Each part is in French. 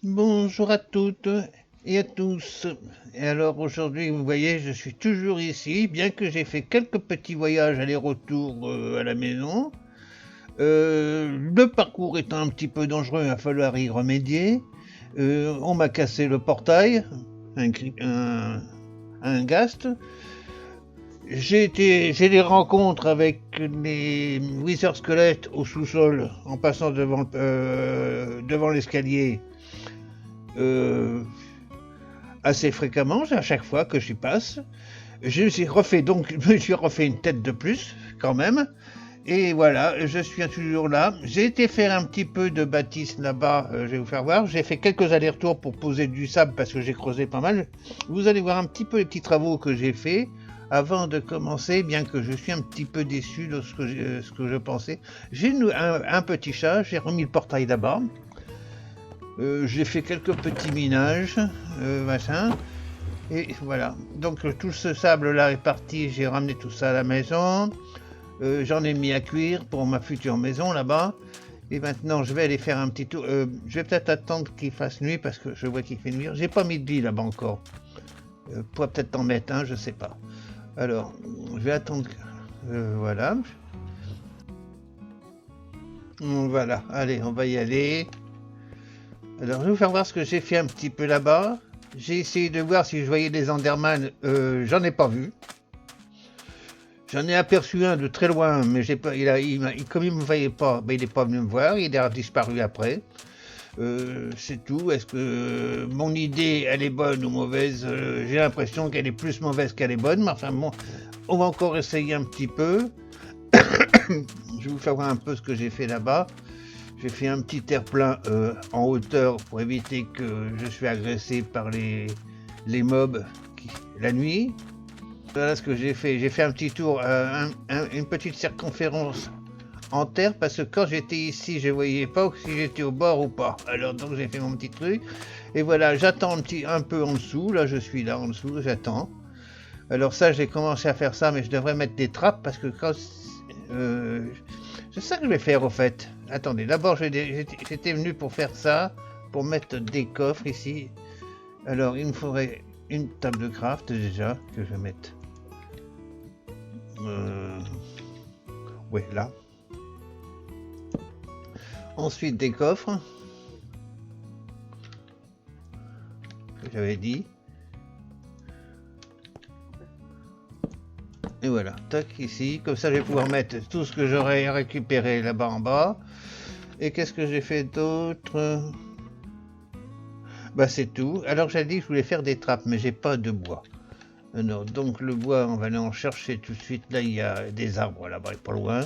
Bonjour à toutes et à tous. Et alors aujourd'hui, vous voyez, je suis toujours ici, bien que j'ai fait quelques petits voyages aller-retour à la maison. Le parcours étant un petit peu dangereux, il va falloir y remédier. On m'a cassé le portail, un gast. J'ai des rencontres avec les Wither squelettes au sous-sol en passant devant l'escalier. Euh, Assez fréquemment, à chaque fois que j'y passe. Je me suis refait une tête de plus, quand même. Et voilà, je suis toujours là. J'ai été faire un petit peu de bâtisse là-bas, je vais vous faire voir. J'ai fait quelques allers-retours pour poser du sable parce que j'ai creusé pas mal. Vous allez voir un petit peu les petits travaux que j'ai faits avant de commencer, bien que je suis un petit peu déçu de ce que je pensais. J'ai un petit chat, j'ai remis le portail là-bas. J'ai fait quelques petits minages, machin. Et voilà. Donc tout ce sable là est parti, j'ai ramené tout ça à la maison. J'en ai mis à cuire pour ma future maison là-bas. Et maintenant je vais aller faire un petit tour. Je vais peut-être attendre qu'il fasse nuit parce que je vois qu'il fait nuit. J'ai pas mis de lit là-bas encore. Pourrais peut-être en mettre un, je sais pas. Alors, je vais attendre. Voilà. Voilà, allez, on va y aller. Alors, je vais vous faire voir ce que j'ai fait un petit peu là-bas. J'ai essayé de voir si je voyais des Enderman. J'en ai pas vu. J'en ai aperçu un de très loin, mais j'ai pas, comme il me voyait pas, ben il n'est pas venu me voir, il a disparu après. C'est tout. Est-ce que mon idée, elle est bonne ou mauvaise? J'ai l'impression qu'elle est plus mauvaise qu'elle est bonne, mais enfin bon, on va encore essayer un petit peu. Je vais vous faire voir un peu ce que j'ai fait là-bas. J'ai fait un petit terre-plein en hauteur pour éviter que je sois agressé par les mobs la nuit. Voilà ce que j'ai fait. J'ai fait un petit tour, une petite circonférence en terre parce que quand j'étais ici, je voyais pas si j'étais au bord ou pas. Alors donc j'ai fait mon petit truc et voilà, j'attends un peu en dessous. Là, je suis là en dessous, j'attends. Alors ça, j'ai commencé à faire ça, mais je devrais mettre des trappes parce que quand c'est ça que je vais faire au fait. Attendez, d'abord j'étais venu pour faire ça, pour mettre des coffres ici. Alors il me faudrait une table de craft déjà que je vais mettre. Ouais, là. Ensuite des coffres, que j'avais dit. Et voilà, tac ici, comme ça je vais pouvoir mettre tout ce que j'aurais récupéré là-bas en bas. Et qu'est-ce que j'ai fait d'autre? Bah c'est tout. Alors j'ai dit que je voulais faire des trappes, mais j'ai pas de bois. Non, donc le bois, on va aller en chercher tout de suite. Là, il y a des arbres là-bas, pas loin.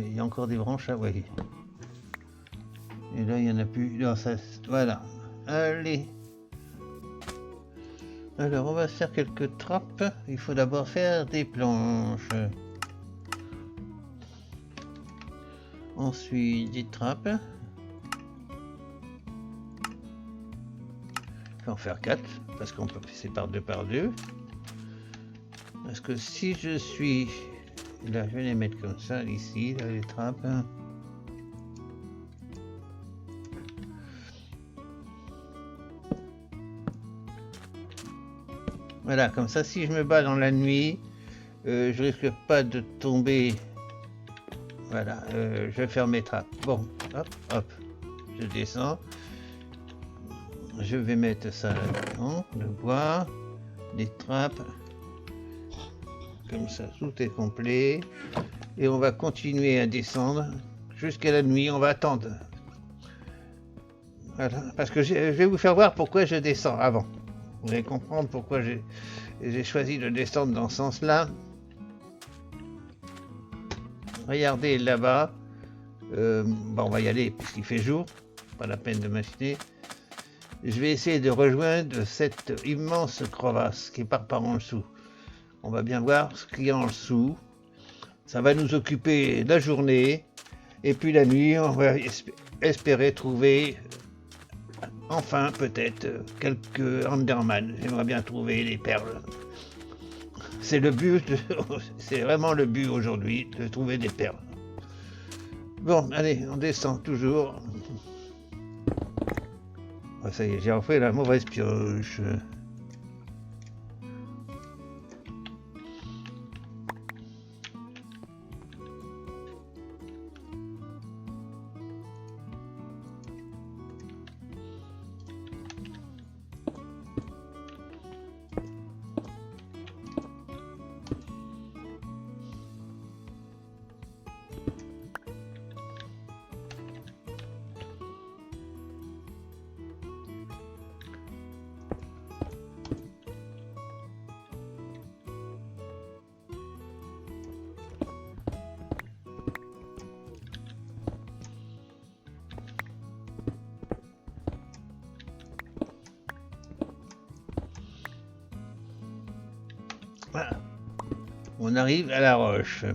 Il y a encore des branches, ah oui. Et là, il n'y en a plus. Non, ça, voilà. Allez. Alors, on va faire quelques trappes. Il faut d'abord faire des planches. Ensuite, des trappes. Il faut en faire 4, parce qu'on peut passer par deux. Parce que si je suis... Là, je vais les mettre comme ça, ici, là, les trappes. Voilà, comme ça, si je me bats dans la nuit, je risque pas de tomber. Voilà, je vais faire mes trappes. Bon, hop, hop, je descends. Je vais mettre ça là-dedans, le bois, les trappes. Comme ça, tout est complet. Et on va continuer à descendre jusqu'à la nuit. On va attendre. Voilà, parce que je vais vous faire voir pourquoi je descends avant. Vous allez comprendre pourquoi j'ai choisi de descendre dans ce sens-là. Regardez là-bas. Bon, on va y aller puisqu'il fait jour. Pas la peine de machiner. Je vais essayer de rejoindre cette immense crevasse qui part par en dessous. On va bien voir ce qu'il y a en dessous. Ça va nous occuper la journée. Et puis la nuit, on va espérer trouver enfin peut-être quelques Enderman. J'aimerais bien trouver les perles. C'est le but, c'est vraiment le but aujourd'hui, de trouver des perles. Bon, allez, on descend toujours. Oh, ça y est, j'ai refait la mauvaise pioche. Voilà. On arrive à la roche.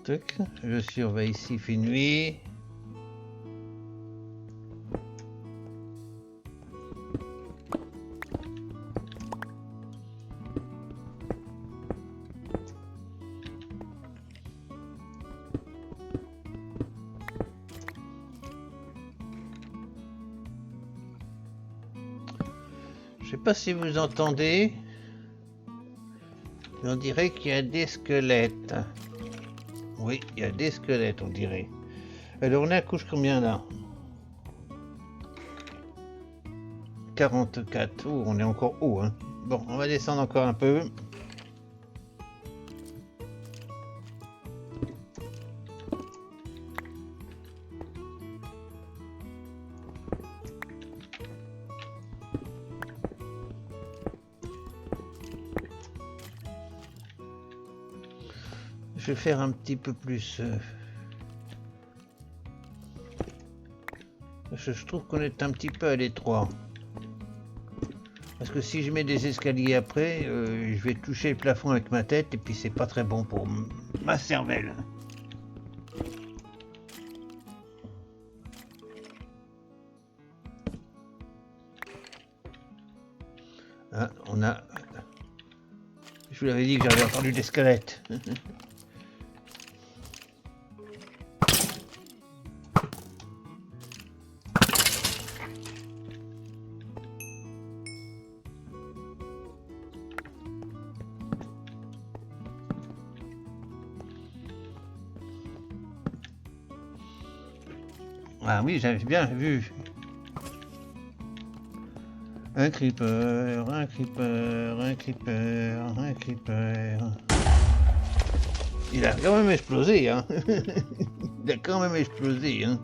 Tac, je surveille ici, fait nuit. Je sais pas si vous entendez, mais on dirait qu'il y a des squelettes. Oui, il y a des squelettes, on dirait. Alors on est à couche combien là? 44. Oh, on est encore haut, hein. Bon, on va descendre encore un peu. Je vais faire un petit peu plus. Je trouve qu'on est un petit peu à l'étroit. Parce que si je mets des escaliers après, je vais toucher le plafond avec ma tête et puis c'est pas très bon pour ma cervelle. Ah, on a... Je vous l'avais dit que j'avais entendu des squelettes. Ah oui, j'avais bien vu. Un creeper, un creeper, un creeper, un creeper. Il a quand même explosé, hein. Il a quand même explosé, hein.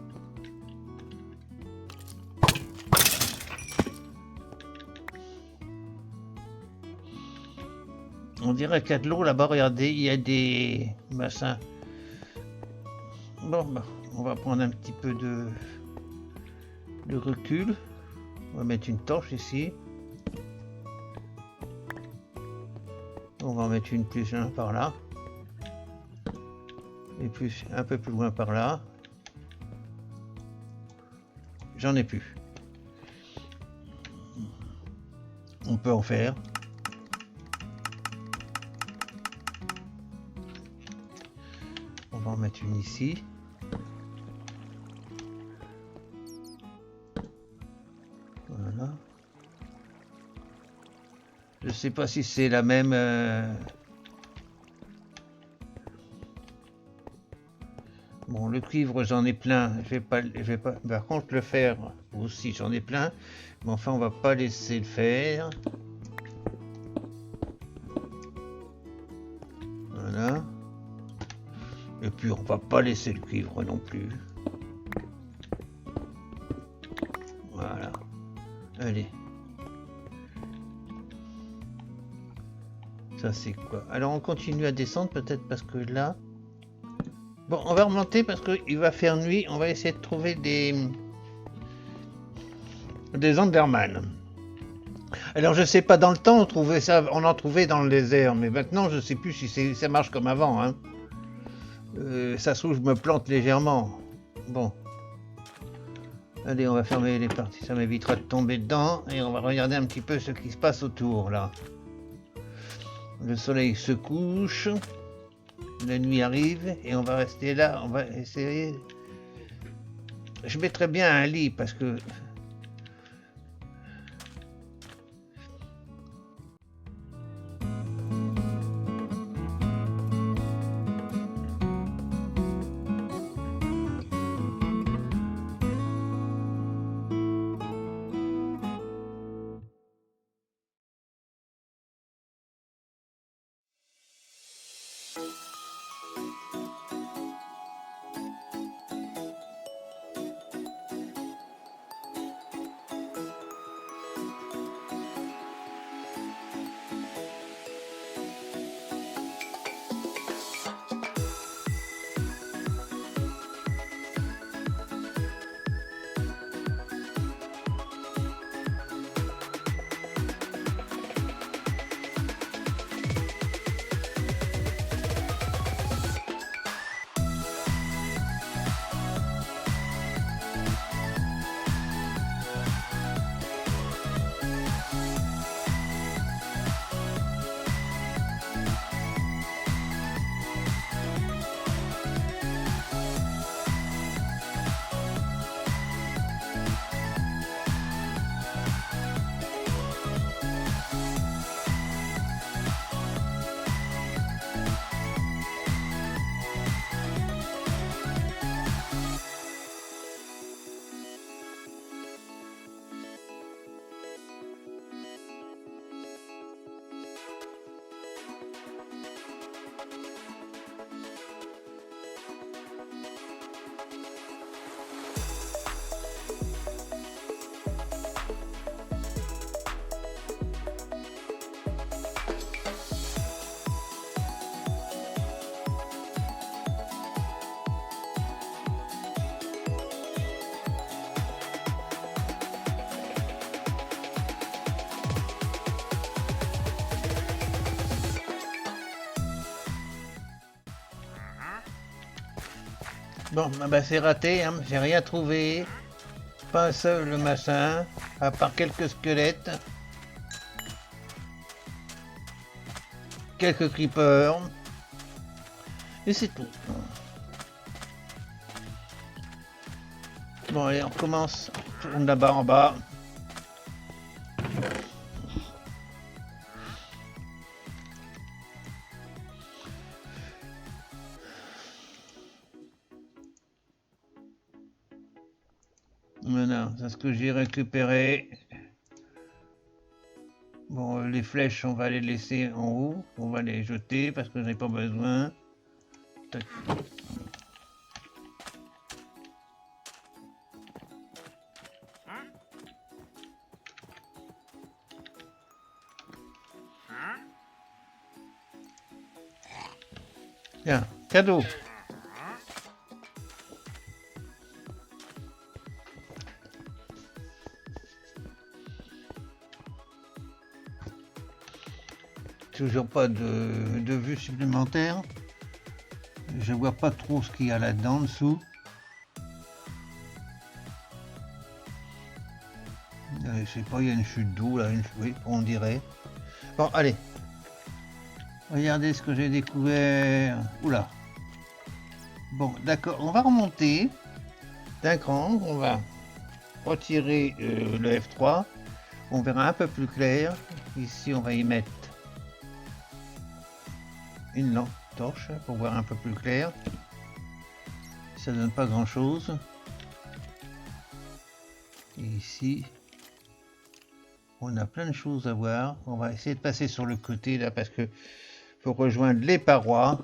On dirait qu'il y a de l'eau là-bas, regardez, il y a des bassins. Bon, bah, on va prendre un petit peu de recul. On va mettre une torche ici. On va en mettre une plus loin par là. Et plus un peu plus loin par là. J'en ai plus. On peut en faire. On va en mettre une ici. Voilà. Je sais pas si c'est la même. Bon, le cuivre, j'en ai plein. Je vais pas. Par contre, le fer aussi, j'en ai plein. Mais enfin, on va pas laisser le fer. Voilà. Et puis, on va pas laisser le cuivre non plus. Voilà. Allez. Ça, c'est quoi? Alors, on continue à descendre, peut-être parce que là... Bon, on va remonter parce qu'il va faire nuit. On va essayer de trouver des des Enderman. Alors je sais pas, dans le temps on en trouvait dans le désert, mais maintenant je sais plus si ça marche comme avant. Hein. Ça se trouve je me plante légèrement. Bon. Allez, on va fermer les parties, ça m'évitera de tomber dedans et on va regarder un petit peu ce qui se passe autour là. Le soleil se couche, la nuit arrive et on va rester là, on va essayer. Je mettrais bien un lit parce que bon, bah c'est raté, hein. J'ai rien trouvé, pas un seul machin, à part quelques squelettes, quelques creepers, et c'est tout. Bon allez, on recommence, on tourne là-bas en bas. Voilà, c'est ce que j'ai récupéré. Bon, les flèches, on va les laisser en haut. On va les jeter parce que j'en ai pas besoin. Tac. Tiens, cadeau. Toujours pas de vue supplémentaire. Je vois pas trop ce qu'il y a là-dedans en dessous. Je sais pas, il y a une chute d'eau là, oui, on dirait. Bon, allez. Regardez ce que j'ai découvert. Oula. Bon, d'accord, on va remonter d'un cran. On va retirer le F3. On verra un peu plus clair. Ici, on va y mettre une lampe torche pour voir un peu plus clair. Ça donne pas grand chose. Et ici, on a plein de choses à voir. On va essayer de passer sur le côté là parce que faut rejoindre les parois.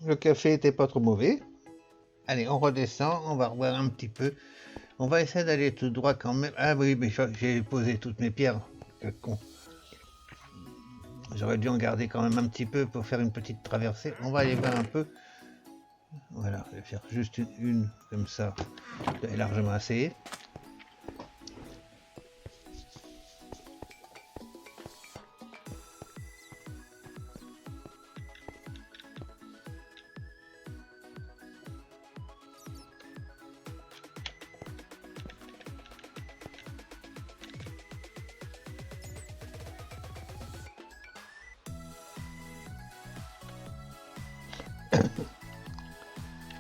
Le café était pas trop mauvais. Allez, on redescend, on va revoir un petit peu. On va essayer d'aller tout droit quand même. Ah oui, mais j'ai posé toutes mes pierres. Quel con. J'aurais dû en garder quand même un petit peu pour faire une petite traversée. On va aller voir un peu. Voilà, je vais faire juste une comme ça. C'est largement assez.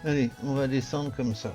Allez, on va descendre comme ça.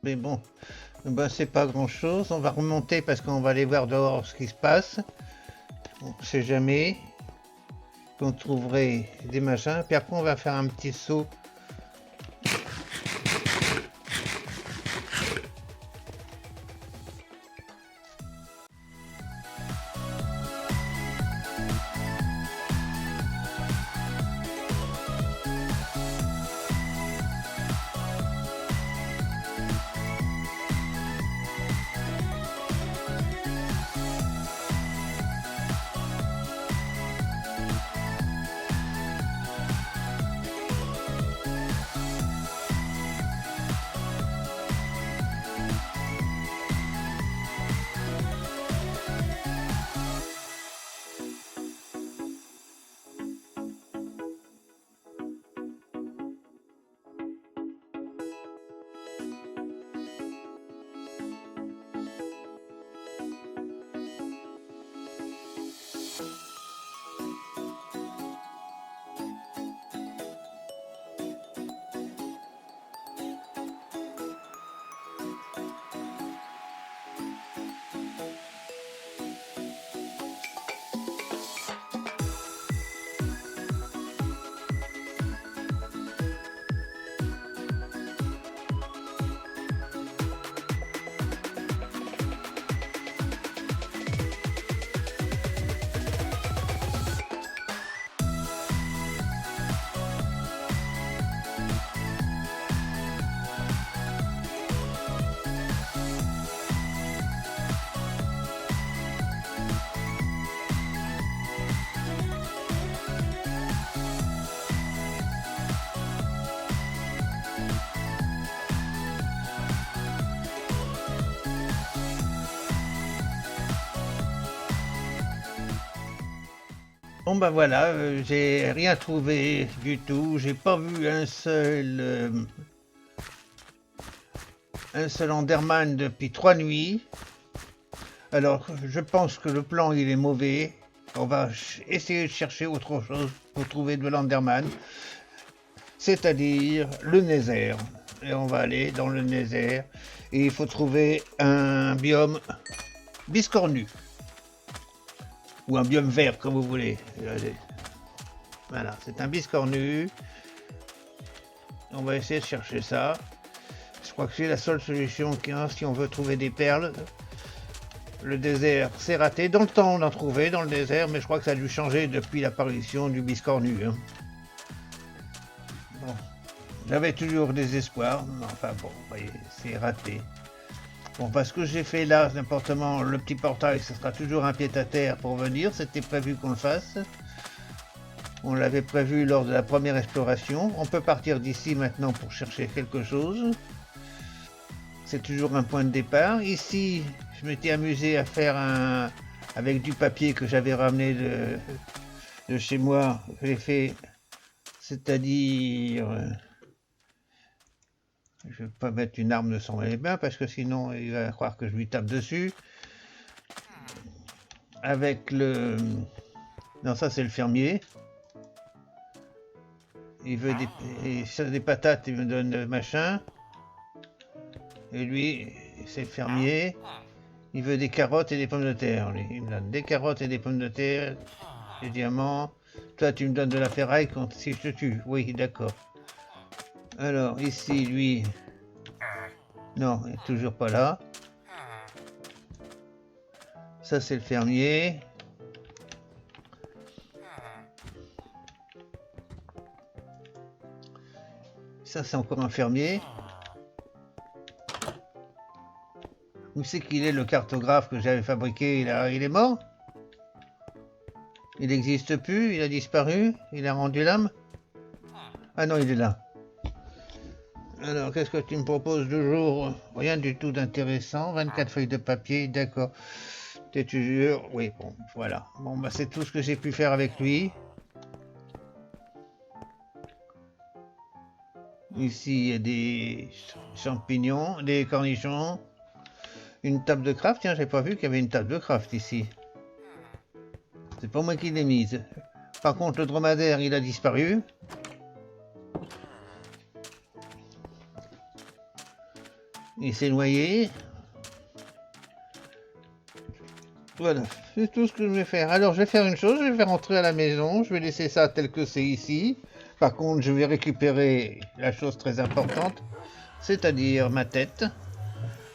Mais bon, ben, c'est pas grand chose. On va remonter parce qu'on va aller voir dehors ce qui se passe. On sait jamais qu'on trouverait des machins. Puis après, on va faire un petit saut. Bon ben voilà, j'ai rien trouvé du tout. J'ai pas vu un seul Enderman depuis 3 nuits. Alors, je pense que le plan il est mauvais. On va essayer de chercher autre chose pour trouver de l'Enderman, c'est-à-dire le Nether. Et on va aller dans le Nether et il faut trouver un biome biscornu ou un biome vert comme vous voulez. Voilà, c'est un biscornu. On va essayer de chercher ça. Je crois que c'est la seule solution qu'il y a si on veut trouver des perles. Le désert, c'est raté. Dans le temps, on en trouvait dans le désert, mais je crois que ça a dû changer depuis l'apparition du biscornu. Hein. Bon, j'avais toujours des espoirs, mais enfin bon, vous voyez, c'est raté. Bon, parce que j'ai fait là, n'importe comment, le petit portail, ce sera toujours un pied-à-terre pour venir. C'était prévu qu'on le fasse. On l'avait prévu lors de la première exploration. On peut partir d'ici maintenant pour chercher quelque chose. C'est toujours un point de départ. Ici, je m'étais amusé à faire avec du papier que j'avais ramené de chez moi. J'ai fait C'est-à-dire... je vais pas mettre une arme de sang les mains parce que sinon il va croire que je lui tape dessus. Avec le... Non, ça c'est le fermier. Il veut des patates, il me donne machin. Et lui, c'est le fermier. Il veut des carottes et des pommes de terre. Lui. Il me donne des carottes et des pommes de terre, des diamants. Toi, tu me donnes de la ferraille si je te tue. Oui, d'accord. Alors, ici, lui... Non, il n'est toujours pas là. Ça, c'est le fermier. Ça, c'est encore un fermier. Où c'est qu'il est, le cartographe que j'avais fabriqué? Il est mort? Il n'existe plus? Il a disparu? Il a rendu l'âme? Ah non, il est là. Alors, qu'est-ce que tu me proposes de jour? Rien du tout d'intéressant. 24 feuilles de papier, d'accord. T'es toujours... Oui, bon, voilà. Bon, bah c'est tout ce que j'ai pu faire avec lui. Ici, il y a des champignons, des cornichons. Une table de craft, tiens, j'ai pas vu qu'il y avait une table de craft ici. C'est pas moi qui l'ai mise. Par contre, le dromadaire, il a disparu. Il s'est noyé. Voilà, c'est tout ce que je vais faire. Alors, je vais faire une chose, je vais rentrer à la maison. Je vais laisser ça tel que c'est ici. Par contre, je vais récupérer la chose très importante, c'est-à-dire ma tête.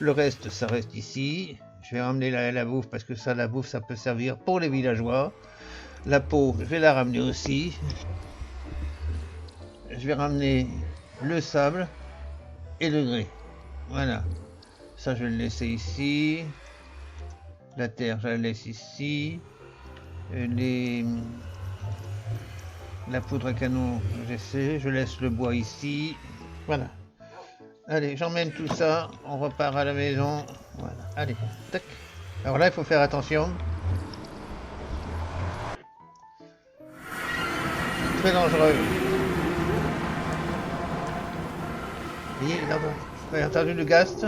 Le reste, ça reste ici. Je vais ramener la bouffe parce que ça, la bouffe, ça peut servir pour les villageois. La peau, je vais la ramener aussi. Je vais ramener le sable et le grès. Voilà. Ça, je vais le laisser ici. La terre, je la laisse ici. La poudre à canon, je laisse le bois ici. Voilà. Allez, j'emmène tout ça. On repart à la maison. Voilà. Allez, tac. Alors là, il faut faire attention. Très dangereux. Vous voyez, là, vous avez entendu le gast.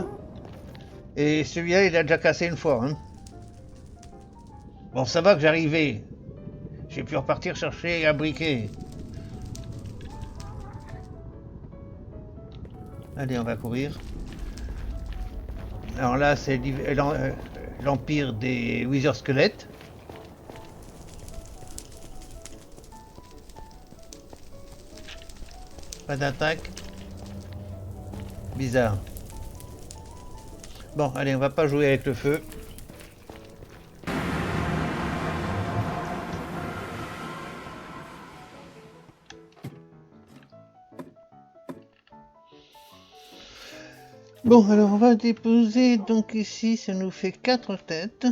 Et celui-là, il a déjà cassé une fois. Hein. Bon, ça va que j'arrivais. J'ai pu repartir chercher un briquet. Allez, on va courir. Alors là, c'est l'empire des Wither squelettes. Pas d'attaque. Bizarre. Bon, allez, on va pas jouer avec le feu. Bon, alors on va déposer, donc ici, ça nous fait 4 têtes.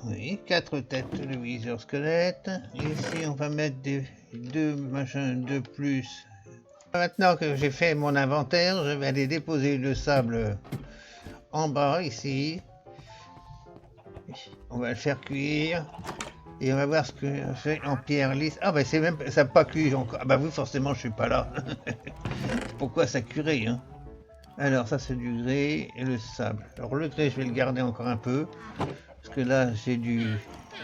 Oui, 4 têtes de Wither squelette. Ici, on va mettre deux machins de plus. Maintenant que j'ai fait mon inventaire, je vais aller déposer le sable en bas, ici. On va le faire cuire. Et on va voir ce que fait en pierre lisse. Ah bah c'est même, ça n'a pas cuit encore. Ah bah oui, forcément, je suis pas là. Pourquoi ça cuirait, hein? Alors ça c'est du grès et le sable. Alors le grès, je vais le garder encore un peu. Parce que là, j'ai du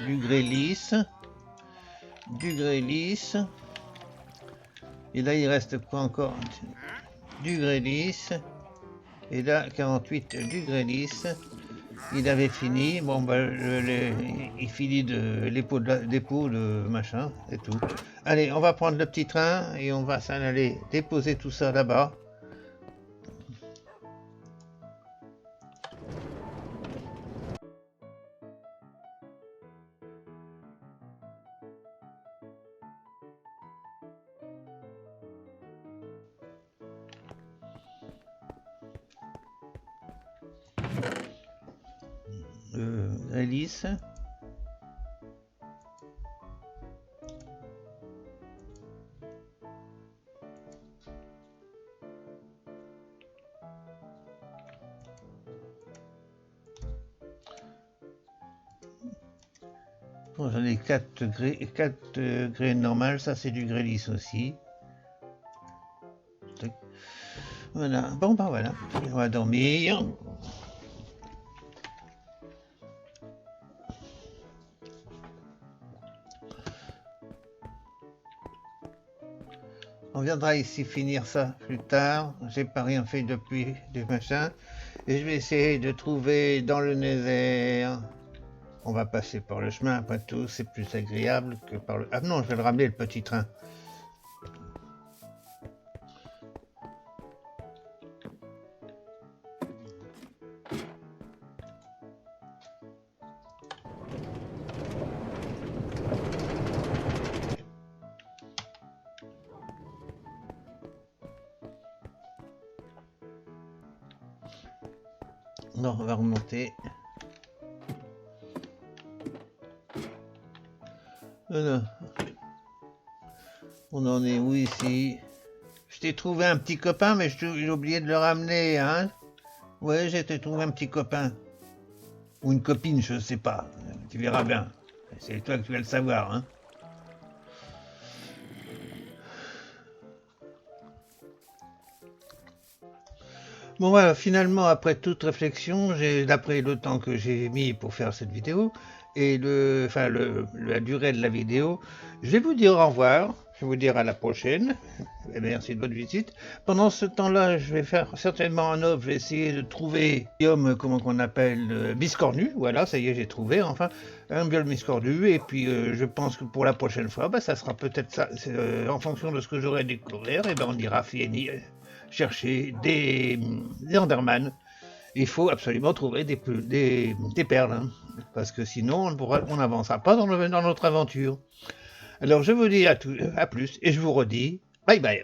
grès lisse. Du grès lisse. Et là, il reste quoi encore? Du grès lisse. Et là, 48 du grès lisse. Il avait fini. Bon, bah, il finit des pots de machin et tout. Allez, on va prendre le petit train et on va s'en aller déposer tout ça là-bas. Grès lisse. Bon, j'en ai 4 grès normales, ça c'est du grès lisse aussi. Voilà, bon ben voilà, on va dormir. On viendra ici finir ça plus tard. J'ai pas rien fait depuis du machin. Et je vais essayer de trouver dans le Nether. On va passer par le chemin, après tout, c'est plus agréable que par le... Ah non, je vais le ramener, le petit train. Non, on va remonter. Voilà. On en est où ici? Je t'ai trouvé un petit copain, mais j'ai oublié de le ramener, hein? Ouais, j'ai trouvé un petit copain. Ou une copine, je sais pas. Tu verras bien. C'est toi que tu vas le savoir, hein? Bon voilà, finalement, après toute réflexion, d'après le temps que j'ai mis pour faire cette vidéo, et la durée de la vidéo, je vais vous dire au revoir, je vais vous dire à la prochaine, et merci de votre visite. Pendant ce temps-là, je vais faire certainement un autre, je vais essayer de trouver un biome, comment qu'on appelle, biscornu, voilà, ça y est, j'ai trouvé, enfin, un biome biscornu, et puis je pense que pour la prochaine fois, bah, ça sera peut-être ça, en fonction de ce que j'aurai découvert, et ben on ira finir chercher des Enderman. Il faut absolument trouver des perles, hein, parce que sinon on n'avancera pas dans notre aventure. Alors je vous dis à plus et je vous redis bye bye.